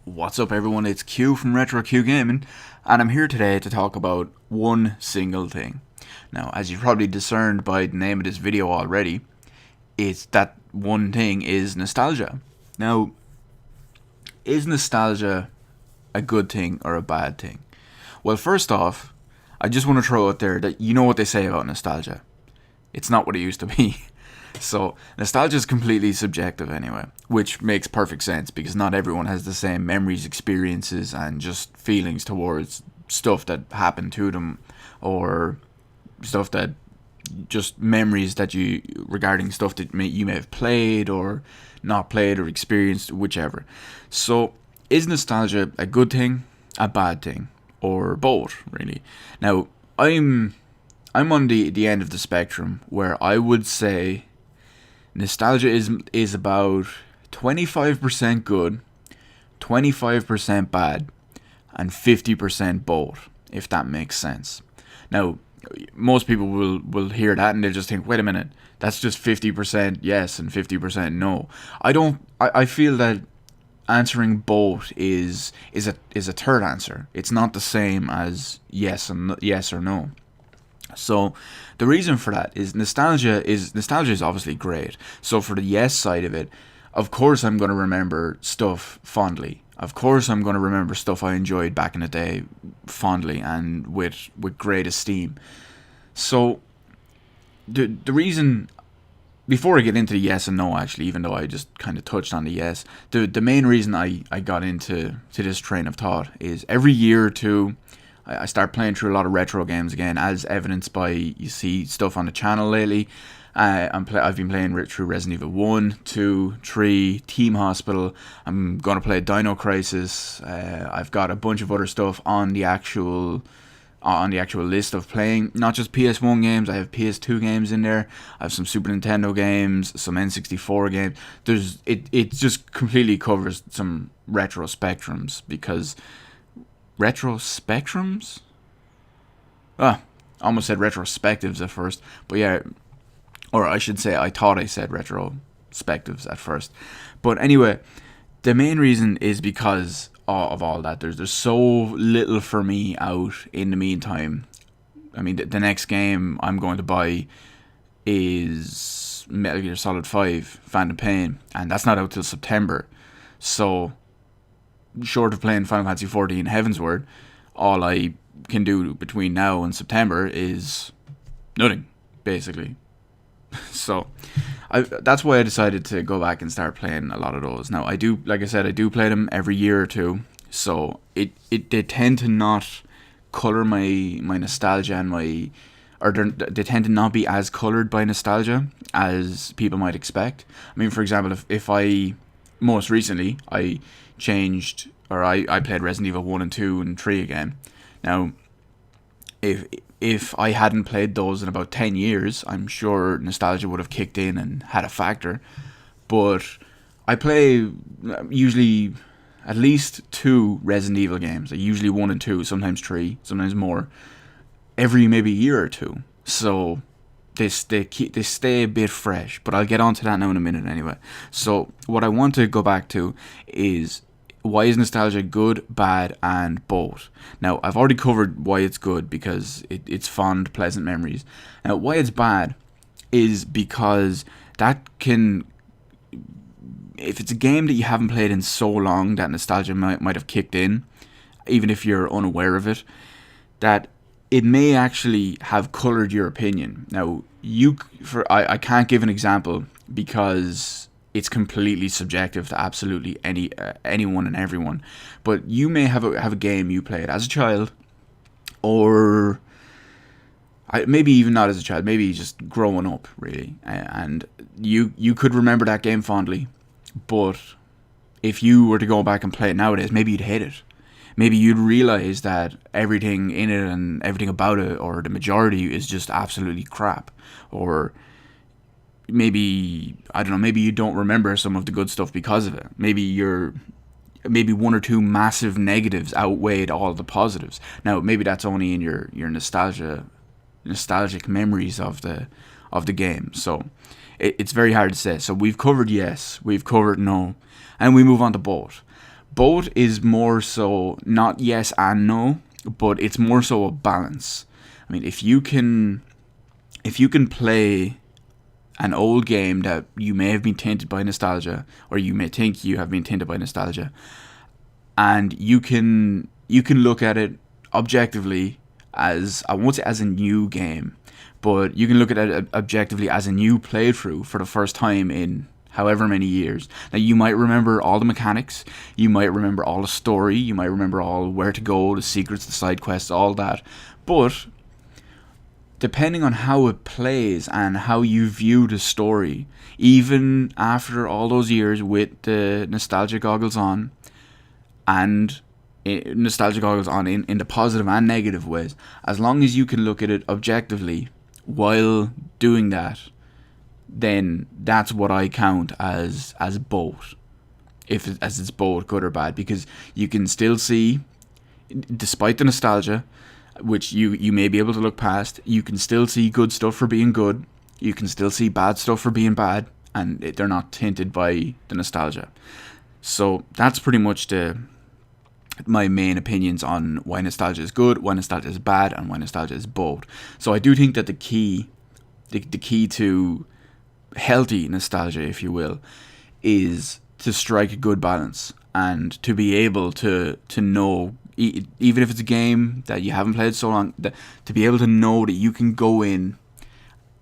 What's up, everyone? It's Q from Retro Q Gaming, and I'm here today to talk about one single thing. Now, as you've probably discerned by the name of this video already, it's that one thing is nostalgia. Now, is nostalgia a good thing or a bad thing? Well, first off, I just want to throw out there that you know what they say about nostalgia. It's not what it used to be. So, nostalgia is completely subjective anyway, which makes perfect sense because not everyone has the same memories, experiences, and just feelings towards stuff that happened to them or stuff that just memories that you regarding stuff that you may have played or not played or experienced, whichever. So, is nostalgia a good thing, a bad thing, or both, really? Now, I'm on the end of the spectrum where I would say nostalgia is about 25% good, 25% bad, and 50% both, if that makes sense. Now, most people will hear that and they'll just think, wait a minute, that's just 50% yes and 50% no. I feel that answering both is a third answer. It's not the same as yes or no. So the reason for that is nostalgia is obviously great. So for the yes side of it, of course I'm going to remember stuff fondly. Of course I'm going to remember stuff I enjoyed back in the day fondly and with great esteem. So the reason, before I get into the yes and no, actually, even though I just kind of touched on the yes, the main reason I got into this train of thought is every year or two I start playing through a lot of retro games again, as evidenced by you see stuff on the channel lately. I've been playing through Resident Evil 1, 2, 3, Team Hospital. I'm going to play Dino Crisis. I've got a bunch of other stuff on the actual list of playing. Not just PS1 games, I have PS2 games in there. I have some Super Nintendo games, some N64 games. It just completely covers some retro spectrums because retro spectrums? Almost said retrospectives at first, but yeah, or I should say I thought I said retrospectives at first. But anyway, the main reason is because of all that. There's so little for me out in the meantime. I mean, the next game I'm going to buy is Metal Gear Solid 5 Phantom Pain, and that's not out till September. So short of playing Final Fantasy XIV Heavensward, all I can do between now and September is nothing, basically. So that's why I decided to go back and start playing a lot of those. Now, I do, like I said, I do play them every year or two, so they tend to not color my nostalgia and they tend to not be as colored by nostalgia as people might expect. I mean, for example, if I most recently I played Resident Evil 1 and 2 and 3 again. Now, if I hadn't played those in about 10 years, I'm sure nostalgia would have kicked in and had a factor. But I play usually at least 2 Resident Evil games, like usually 1 and 2, sometimes 3, sometimes more, every maybe year or two. So they stay a bit fresh, but I'll get onto that now in a minute anyway. So what I want to go back to is, why is nostalgia good, bad, and both? Now, I've already covered why it's good because it's fond, pleasant memories. Now, why it's bad is because if it's a game that you haven't played in so long that nostalgia might have kicked in, even if you're unaware of it, that it may actually have colored your opinion. Now, I can't give an example because it's completely subjective to absolutely anyone and everyone. But you may have a game you played as a child, or maybe even not as a child, maybe just growing up, really, and you could remember that game fondly, but if you were to go back and play it nowadays, maybe you'd hate it. Maybe you'd realize that everything in it and everything about it, or the majority, is just absolutely crap. Or maybe, I don't know, maybe you don't remember some of the good stuff because of it. Maybe 1 or 2 massive negatives outweighed all the positives. Now, maybe that's only in your nostalgic memories of the game. So it's very hard to say. So we've covered yes, we've covered no, and we move on to both. Both is more so not yes and no, but it's more so a balance. I mean, if you can play an old game that you may have been tainted by nostalgia, or you may think you have been tainted by nostalgia, and you can look at it objectively as, I won't say as a new game, but you can look at it objectively as a new playthrough for the first time in however many years. Now, you might remember all the mechanics, you might remember all the story, you might remember all where to go, the secrets, the side quests, all that, but depending on how it plays and how you view the story, even after all those years with the nostalgia goggles on, and nostalgia goggles on in the positive and negative ways, as long as you can look at it objectively while doing that, then that's what I count as both. As it's both good or bad, because you can still see, despite the nostalgia, which you may be able to look past, you can still see good stuff for being good, you can still see bad stuff for being bad, and they're not tinted by the nostalgia. So that's pretty much my main opinions on why nostalgia is good, why nostalgia is bad, and why nostalgia is both. So I do think that the key to healthy nostalgia, if you will, is to strike a good balance and to be able to know, even if it's a game that you haven't played so long, to be able to know that you can go in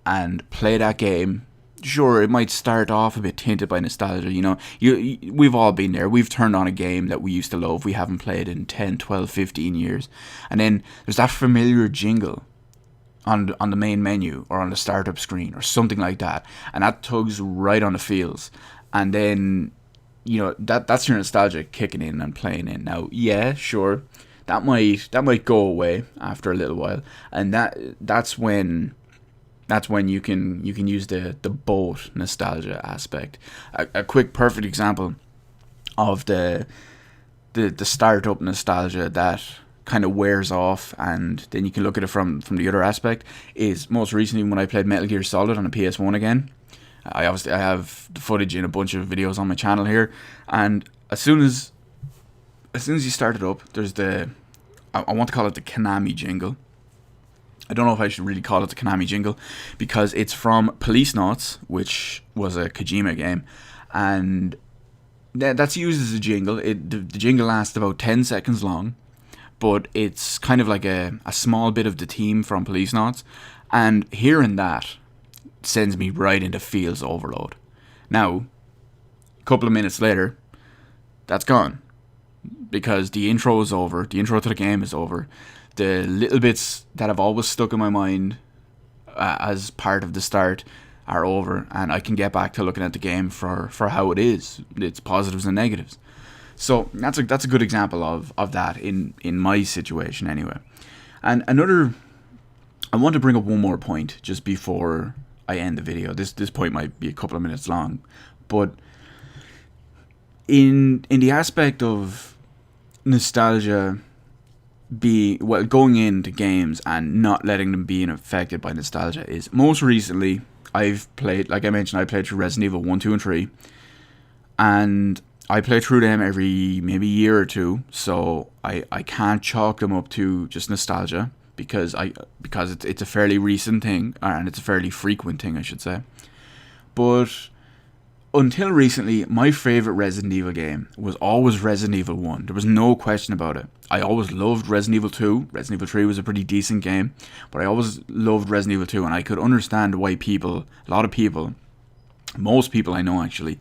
and play that game. Sure, it might start off a bit tainted by nostalgia, we've all been there. We've turned on a game that we used to love, we haven't played in 10, 12, 15 years, and then there's that familiar jingle on the main menu or on the startup screen or something like that, and that tugs right on the feels, and then that's your nostalgia kicking in and playing in. Now, yeah, sure, that might go away after a little while, and that's when you can use the both nostalgia aspect. A quick perfect example of the startup nostalgia that kind of wears off, and then you can look at it from the other aspect, is most recently when I played Metal Gear Solid on the PS1 again. I have the footage in a bunch of videos on my channel here, and as soon as you start it up, there's I want to call it the Konami jingle. I don't know if I should really call it the Konami jingle, because it's from Policenauts, which was a Kojima game, and that's used as a jingle. The jingle lasts about 10 seconds long, but it's kind of like a small bit of the theme from Policenauts, and hearing that sends me right into feels overload. Now, a couple of minutes later, that's gone, because the intro is over, the intro to the game is over. The little bits that have always stuck in my mind as part of the start are over, and I can get back to looking at the game for how it is, its positives and negatives. So that's a good example of that in my situation anyway. And I want to bring up one more point just before I end the video. This point might be a couple of minutes long, but in the aspect of nostalgia, going into games and not letting them be affected by nostalgia, is most recently I've played, like I mentioned, I played through Resident Evil 1, 2, and 3, and I play through them every maybe year or two, so I can't chalk them up to just nostalgia, because it's a fairly recent thing, and it's a fairly frequent thing, I should say. But until recently, my favourite Resident Evil game was always Resident Evil 1. There was no question about it. I always loved Resident Evil 2. Resident Evil 3 was a pretty decent game, but I always loved Resident Evil 2, and I could understand why most people I know actually,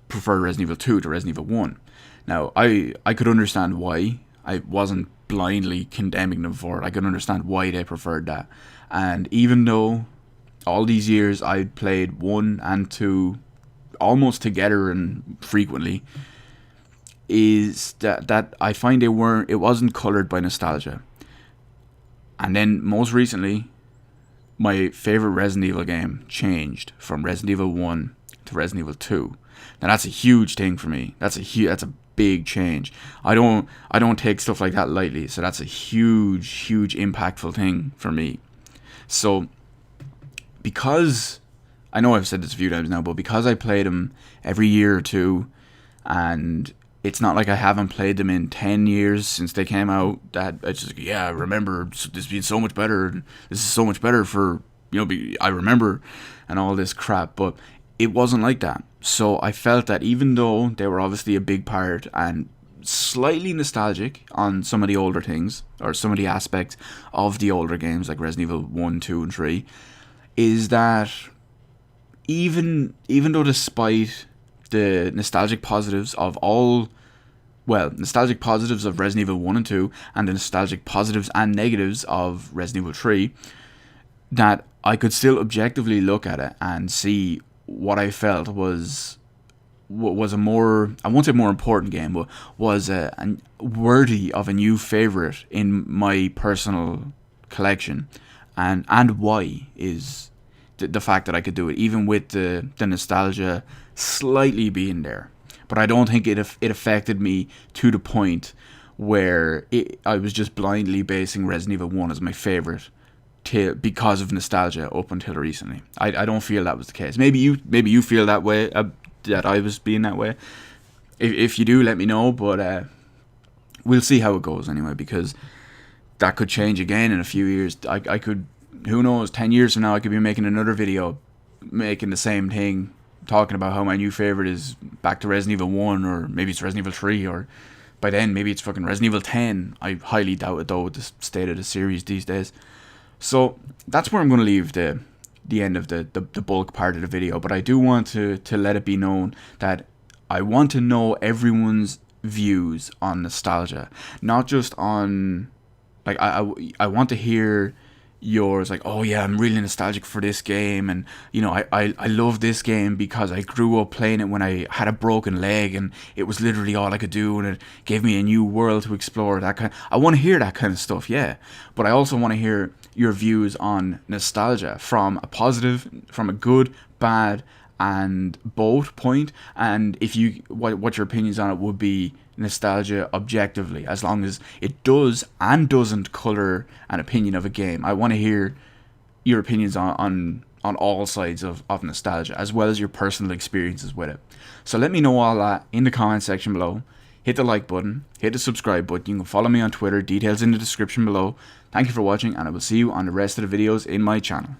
prefer Resident Evil 2 to Resident Evil 1. Now, I could understand why. I wasn't blindly condemning them for it. I could understand why they preferred that. And even though all these years I played 1 and 2 almost together and frequently, is that I find it wasn't coloured by nostalgia. And then most recently, my favourite Resident Evil game changed from Resident Evil 1 to Resident Evil 2. Now that's a huge thing for me. That's a big change. I don't take stuff like that lightly. So that's a huge impactful thing for me. So because I know I've said this a few times now, but because I played them every year or two, and It's not like I haven't played them in 10 years since they came out. That I just, yeah, I remember this being so much better. This is so much better for, I remember, and all this crap. But it wasn't like that. So I felt that even though they were obviously a big part and slightly nostalgic on some of the older things, or some of the aspects of the older games like Resident Evil 1, 2, and 3, is that even though despite the nostalgic positives of nostalgic positives of Resident Evil 1 and 2, and the nostalgic positives and negatives of Resident Evil 3, that I could still objectively look at it and see what I felt was a more, I won't say more important game, but was a worthy of a new favorite in my personal collection, and why is the fact that I could do it, even with the nostalgia slightly being there. But I don't think it affected me to the point where I was just blindly basing Resident Evil 1 as my favorite because of nostalgia up until recently. I don't feel that was the case. Maybe you feel that way, that I was being that way. If you do, let me know. But we'll see how it goes anyway, because that could change again in a few years. I could, who knows, 10 years from now I could be making another video making the same thing, talking about how my new favorite is back to Resident Evil 1, or maybe it's Resident Evil 3, or by then maybe it's fucking Resident Evil 10. I highly doubt it though, with the state of the series these days. So that's where I'm going to leave the end of the bulk part of the video. But I do want to let it be known that I want to know everyone's views on nostalgia, not just on, like, I want to hear yours, like, oh yeah, I'm really nostalgic for this game, and I love this game because I grew up playing it when I had a broken leg and it was literally all I could do, and it gave me a new world to explore. I want to hear that kind of stuff, yeah. But I also want to hear your views on nostalgia from a positive, from a good, bad, and both point, and if you what your opinions on it would be nostalgia objectively, as long as it does and doesn't color an opinion of a game. I want to hear your opinions on all sides of nostalgia, as well as your personal experiences with it. So let me know all that in the comment section below. Hit the like button, hit the subscribe button. You can follow me on Twitter, details in the description below. Thank you for watching, and I will see you on the rest of the videos in my channel.